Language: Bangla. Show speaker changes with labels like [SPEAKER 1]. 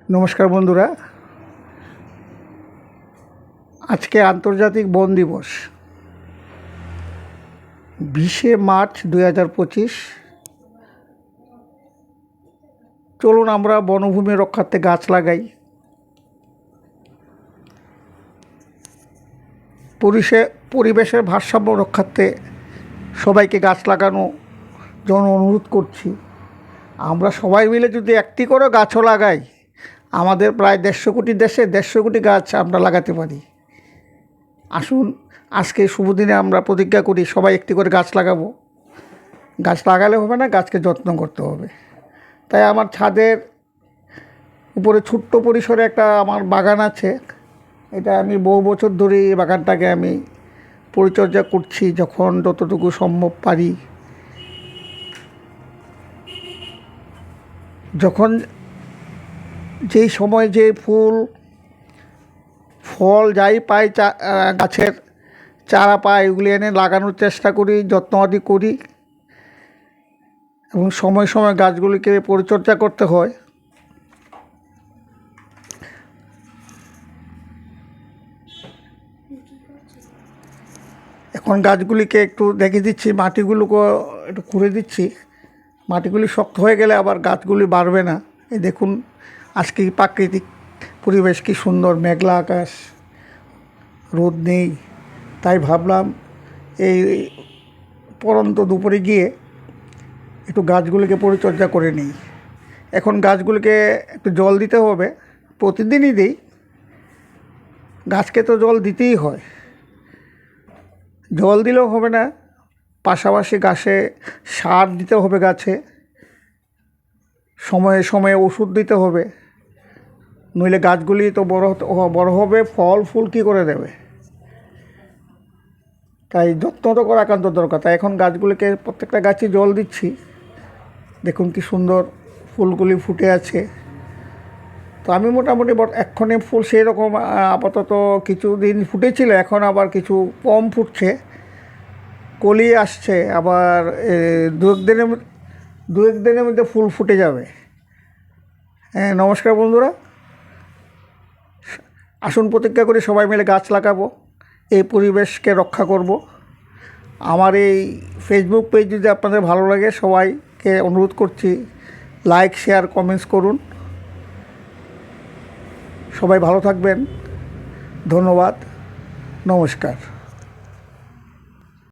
[SPEAKER 1] নমস্কার বন্ধুরা, আজকে আন্তর্জাতিক বন দিবস 20শে মার্চ 2025। চলুন আমরা বনভূমি রক্ষার্থে গাছ লাগাই। পরিবেশের ভারসাম্য রক্ষার্থে সবাইকে গাছ লাগানো জন্য অনুরোধ করছি। আমরা সবাই মিলে যদি একটি করে গাছও লাগাই, আমাদের প্রায় 150 কোটি দেশে 150 কোটি গাছ আমরা লাগাতে পারি। আসুন আজকে শুভ দিনে আমরা প্রতিজ্ঞা করি, সবাই একটি করে গাছ লাগাবো। গাছ লাগালে হবে না, গাছকে যত্ন করতে হবে। তাই আমার ছাদের উপরে ছোট্ট পরিসরে একটা আমার বাগান আছে। এটা আমি বহু বছর ধরে এই বাগানটাকে আমি পরিচর্যা করছি, যখন যতটুকু সম্ভব পারি। যখন যেই সময় যে ফুল ফল যাই পাই, গাছের চারা পাই, এগুলি এনে লাগানোর চেষ্টা করি, যত্নআদি করি। এবং সময় সময় গাছগুলিকে পরিচর্যা করতে হয়। এখন গাছগুলিকে একটু দেখে দিচ্ছি, মাটিগুলোকে একটু খুঁড়ে দিচ্ছি। মাটিগুলি শক্ত হয়ে গেলে আবার গাছগুলি বাড়বে না। এই দেখুন আজকে প্রাকৃতিক পরিবেশ কি সুন্দর, মেঘলা আকাশ, রোদ নেই। তাই ভাবলাম এই পরন্ত দুপুরে গিয়ে একটু গাছগুলিকে পরিচর্যা করে নিই। এখন গাছগুলিকে একটু জল দিতে হবে, প্রতিদিনই দিই। গাছকে তো জল দিতেই হয়, জল দিলেও হবে না, পাশাপাশি গাছে সার দিতে হবে। গাছে সময়ে সময়ে ওষুধ দিতে হবে, নইলে গাছগুলি তো বড় হবে, ফল ফুল কী করে দেবে। তাই যত্ন তো করা একান্ত দরকার। তাই এখন গাছগুলিকে প্রত্যেকটা গাছে জল দিচ্ছি। দেখুন কি সুন্দর ফুলগুলি ফুটে আছে। তো আমি মোটামুটি এক্ষণে ফুল সেই রকম আপাতত কিছুদিন ফুটেছিল, এখন আবার কিছু কম ফুটছে, কলি আসছে। আবার দু এক দিনের মধ্যে ফুল ফুটে যাবে। হ্যাঁ, নমস্কার বন্ধুরা, আসুন প্রতিজ্ঞা করি সবাই মিলে গাছ লাগাবো, এই পরিবেশকে রক্ষা করব। আমার এই ফেসবুক পেজ যদি আপনাদের ভালো লাগে, সবাইকে অনুরোধ করছি লাইক, শেয়ার, কমেন্টস করুন। সবাই ভালো থাকবেন। ধন্যবাদ। নমস্কার।